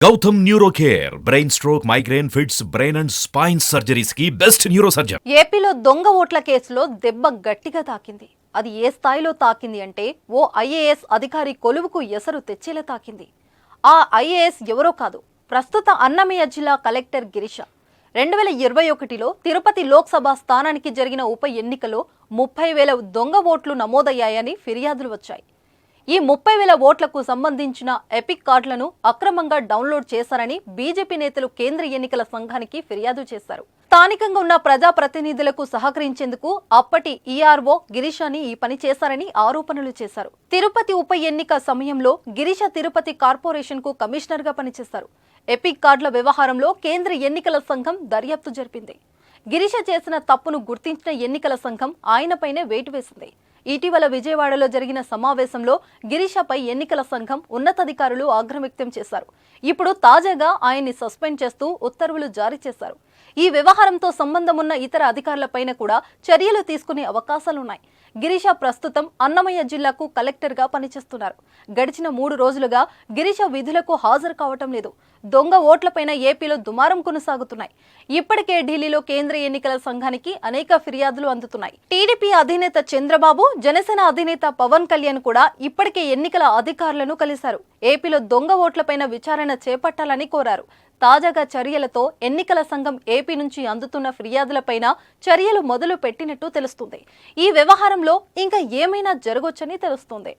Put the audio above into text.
Gautam neuro care brain stroke migraine fits brain and spine surgeries కి best neuro surgeon. ఏపీలో దొంగ ఓట్ల కేసులో దెబ్బ గట్టిగా తాకింది. అది ఏ స్థాయిలో తాకింది అంటే ఓ ఐఏఎస్ అధికారి కొలువుకు ఎసరు తెచ్చేలా తాకింది. ఆ ఐఏఎస్ ఎవరో కాదు, ప్రస్తుత అన్నమయ్య జిల్లా కలెక్టర్ గిరీష. 2021లో తిరుపతి లోక్సభ స్థానానికి జరిగిన ఉప ఎన్నికలో 30,000 దొంగ ఓట్లు నమోదయ్యాయని ఫిర్యాదులు వచ్చాయి. ఈ 30,000 ఓట్లకు సంబంధించిన ఎపిక్ కార్డులను అక్రమంగా డౌన్లోడ్ చేశారని బీజేపీ నేతలు కేంద్ర ఎన్నికల సంఘానికి ఫిర్యాదు చేశారు. స్థానికంగా ఉన్న ప్రజాప్రతినిధులకు సహకరించేందుకు అప్పటి ఈఆర్ఓ గిరీషాని ఈ పని చేశారని ఆరోపణలు చేశారు. తిరుపతి ఉప ఎన్నిక సమయంలో గిరీష తిరుపతి కార్పొరేషన్ కు కమిషనర్ గా పనిచేశారు. ఎపిక్ కార్డుల వ్యవహారంలో కేంద్ర ఎన్నికల సంఘం దర్యాప్తు జరిపింది. గిరీష చేసిన తప్పును గుర్తించిన ఎన్నికల సంఘం ఆయనపైనే వేటు వేసింది. ఇటీవల విజయవాడలో జరిగిన సమావేశంలో గిరీషపై ఎన్నికల సంఘం ఉన్నతాధికారులు ఆగ్రహం వ్యక్తం చేశారు. ఇప్పుడు తాజాగా ఆయన్ని సస్పెండ్ చేస్తూ ఉత్తర్వులు జారీ చేశారు. ఈ వ్యవహారంతో సంబంధం ఉన్న ఇతర అధికారులపైన కూడా చర్యలు తీసుకునే అవకాశాలున్నాయి. గిరీష ప్రస్తుతం అన్నమయ్య జిల్లాకు కలెక్టర్ గా పనిచేస్తున్నారు. గడిచిన 3 రోజులుగా గిరీష విధులకు హాజరు కావటం లేదు. దొంగ ఓట్లపైన ఏపీలో దుమారం కొనసాగుతున్నాయి. ఇప్పటికే ఢిల్లీలో కేంద్ర ఎన్నికల సంఘానికి అనేక ఫిర్యాదులు అందుతున్నాయి. టీడీపీ అధినేత చంద్రబాబు, జనసేన అధినేత పవన్ కళ్యాణ్ కూడా ఇప్పటికే ఎన్నికల అధికారులను కలిశారు. ఏపీలో దొంగ ఓట్లపైన విచారణ చేపట్టాలని కోరారు. తాజాగా చర్యలతో ఎన్నికల సంఘం ఏపీ నుంచి అందుతున్న ఫిర్యాదులపైన చర్యలు మొదలు పెట్టినట్టు తెలుస్తుంది. ఈ వ్యవహారంలో ఇంకా ఏమైనా జరగొచ్చని తెలుస్తుంది.